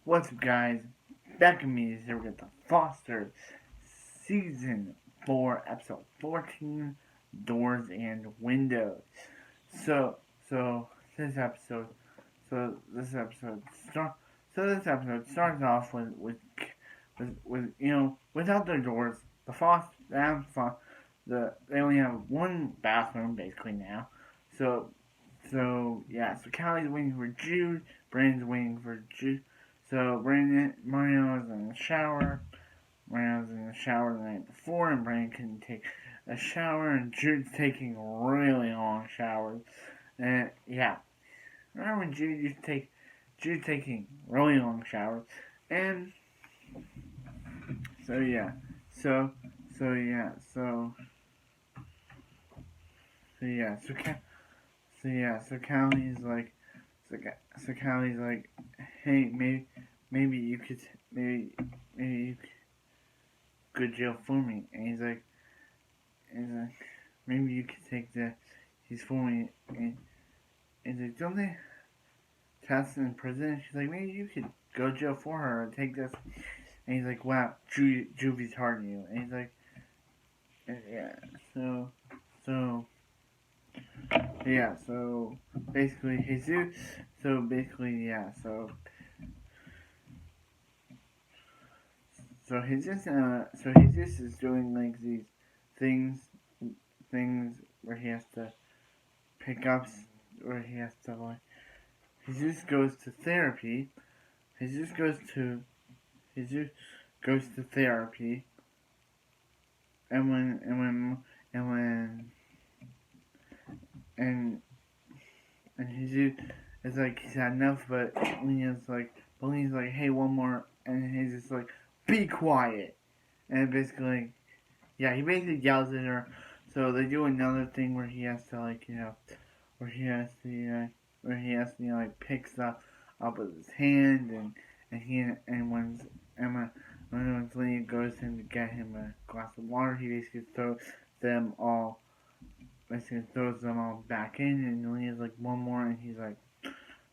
What's up, guys? Back at me is here with the Foster Season 4, Episode 14, Doors and Windows. So, so this episode, so this episode start, so this episode starts off with without their doors. The Foster, they only have one bathroom basically now. So, so Callie's waiting for Jude. Brandon's waiting for Jude. So Mario was in the shower. Mario was in the shower the night before, and Brandon couldn't take a shower, and Jude's taking really long showers. And yeah, remember when Jude used to take Jude taking really long showers, and so yeah, so so yeah, so so yeah, so so yeah, so Callie's like, so, so Callie's like, hey, maybe you could maybe you could go jail for me, and he's like, maybe you could take he's for me, and he's like, don't they test in prison? She's like, maybe you could go to jail for her and take this, and he's like, wow, Juvie's hard on you, and he's like, yeah, so so yeah, so basically Jesus, so basically yeah, so Jesus is doing like these things things where he has to pick up, where he has to like, Jesus goes to therapy. Jesus goes to Jesus goes to therapy, and when and and Jesus is like, he's had enough, but Lena's like, hey, one more, and he's just like, be quiet, and basically, yeah, he basically yells at her. So they do another thing where he has to like, where he has to, like pick stuff up with his hand, and when Emma, when Lena goes in to get him a glass of water, he basically throws them all back in, and Lena's like, one more, and he's like,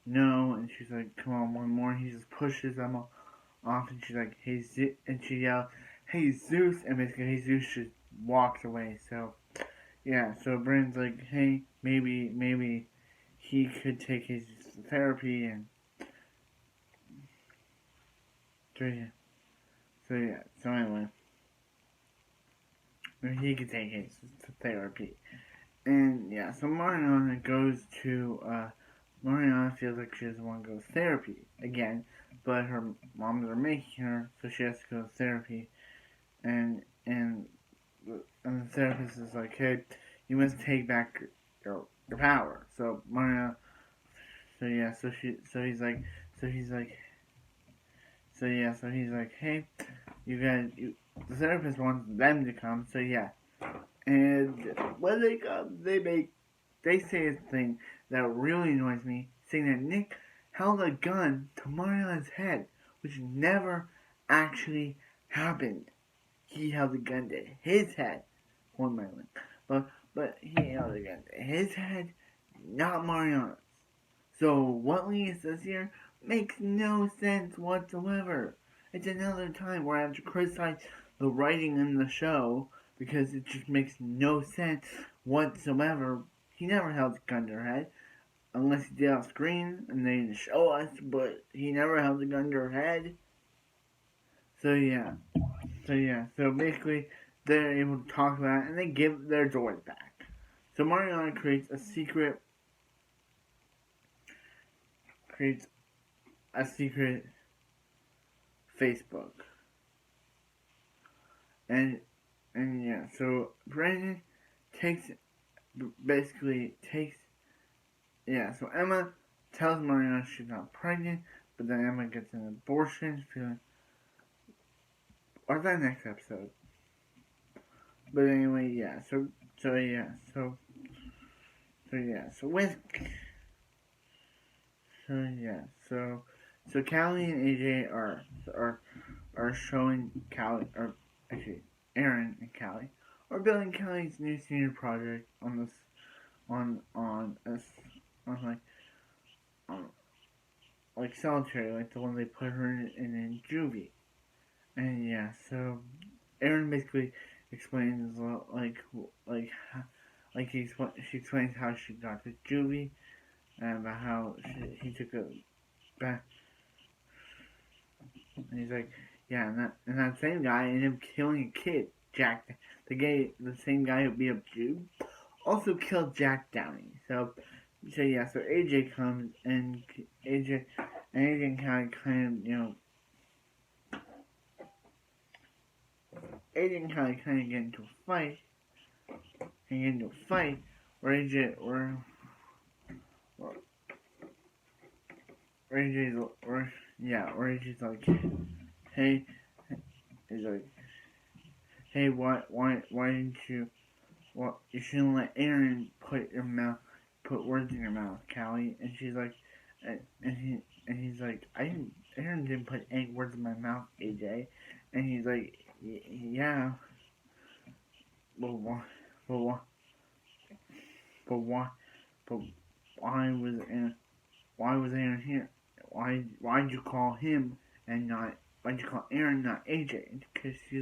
no, and she's like, come on, one more, and he just pushes them all off, and she's like, hey, and she yells, hey, Zeus, and basically, hey, Zeus just walks away. So yeah, so Brandon's like, hey, maybe he could take his therapy, and so yeah, so anyway, he could take his therapy, and yeah, so Mariana goes to Mariana feels like she doesn't want to go to therapy again, but her moms are making her, so she has to go to therapy, and and and the therapist is like, hey, you must take back your power. So Mariana, so yeah, so he's like, so yeah, so he's like, hey, the therapist wants them to come, so yeah. And when they come, they say a thing that really annoys me, saying that Nick held a gun to Mariana's head, which never actually happened. He held a gun to his head, one Marlon, but he held a gun to his head, not Mariana's. So what Leah says here makes no sense whatsoever. It's another time where I have to criticize the writing in the show because it just makes no sense whatsoever. He never held a gun to her head unless he did off screen and they didn't show us, but he never held a gun to her head. So yeah, so basically they're able to talk about it and they give their doors back. So Mariana creates a secret Facebook. And yeah, so Brandon takes basically takes yeah, so Emma tells Mariana she's not pregnant, but then Emma gets an abortion, feeling or that next episode. But anyway, yeah, so yeah, so yeah, so with so yeah, so Callie and AJ are showing Callie, or actually Aaron and Callie are building Callie's new senior project on this on like on like solitary, like the one they put her in juvie. And yeah, so Aaron basically explains she explains how she got to juvie and about how he took a back. And he's like, yeah, and that same guy ended up killing a kid, Jack. The same guy who beat up Jude, also killed Jack Downey. So yeah, so AJ comes and AJ kind of AJ kind of get into a fight, where where AJ's like, hey, he's like, hey, why didn't you? Well, you shouldn't let Aaron put words in your mouth, Callie. And she's like, he's like, Aaron didn't put any words in my mouth, AJ. And he's like, yeah, but why, but why, but why, but why was Aaron here? Why'd you call him and not? Why'd you call Aaron, not AJ? Because she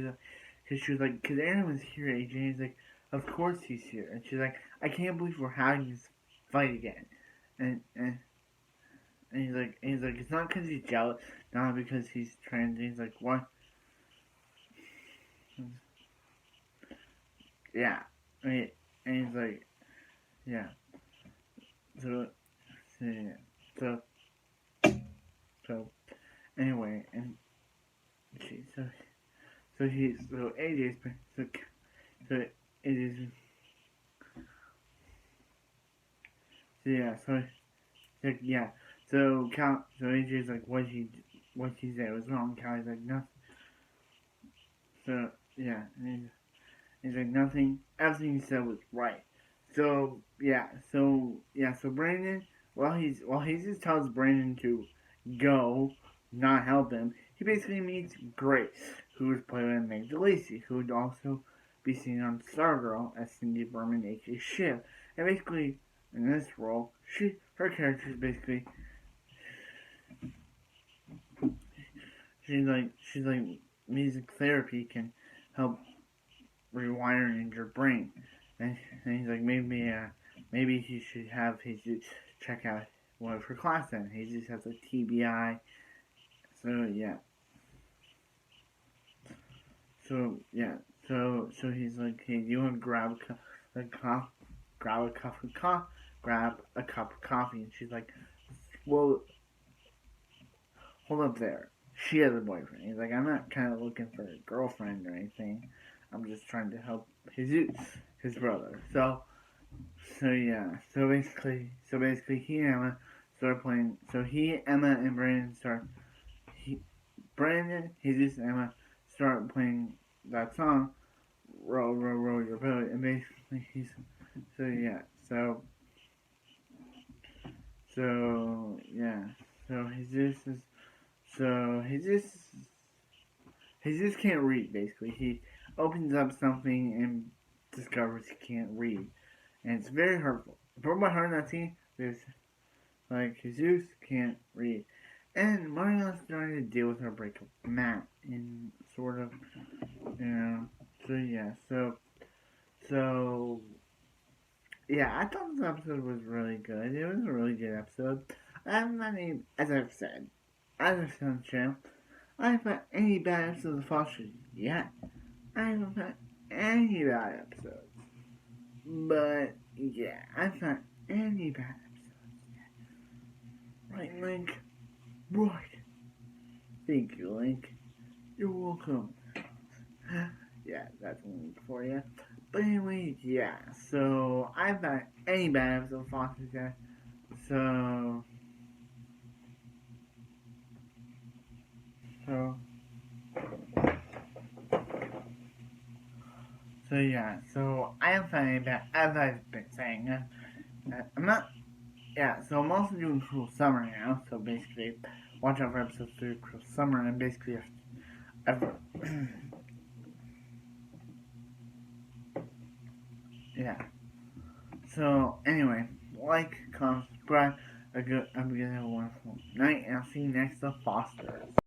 was like, because Aaron was here, AJ. And he's like, of course he's here. And she's like, I can't believe we're having this fight again. And he's like, it's not because he's jealous, not because he's trans. He's like, what? Yeah. And he's like, yeah. So, yeah. So anyway, and she, so AJ's, so AJ's, so yeah, yeah. So AJ's like, what he said was wrong. Callie's like, nothing. So yeah, and he's like, nothing. Everything he said was right. So Brandon, while he just tells Brandon to go, not help him, he basically meets Grace, who is played by Meg DeLacy, who would also be seen on Stargirl as Cindy Berman, aka Shiv. And basically, in this role, her character is basically she's like music therapy can help rewiring your brain. And he's like, maybe he should have Jesus check out one of her classes. Then Jesus has a TBI. So yeah. So he's like, hey, you want to grab grab a cup of coffee? And she's like, well, hold up there. She has a boyfriend. He's like, I'm not kind of looking for a girlfriend or anything. I'm just trying to help his brother. So yeah. So basically, he and Emma start playing. So Emma, and Brandon start. Brandon, Jesus, and Emma start playing that song, "Row, Row, Row Your Boat," and basically so yeah. So yeah. So he just can't read. Basically, he opens up something and discovers he can't read, and it's very hurtful. The problem with her in that scene is like Jesus can't read, and Mario's starting to deal with her breakup with Matt, in sort of, you know. So yeah, so yeah, I thought this episode was really good. It was a really good episode. I'm not even, as I've said on the channel, I haven't found any bad episodes of Foster yet. I haven't found any bad episodes. But yeah, I haven't found any bad episodes yet. Right, Link? Right. Thank you, Link. You're welcome. Yeah, that's Link for you. But anyway, yeah, so I haven't found any bad episodes of Foster yet. So yeah, so I am finding that, as I've been saying, I'm not, yeah, so I'm also doing Cruel Summer now, so basically, watch out for episode 3 of Cruel Summer, and basically, yeah. So, anyway, like, comment, subscribe, I hope you guys have a wonderful night, and I'll see you next to Foster's.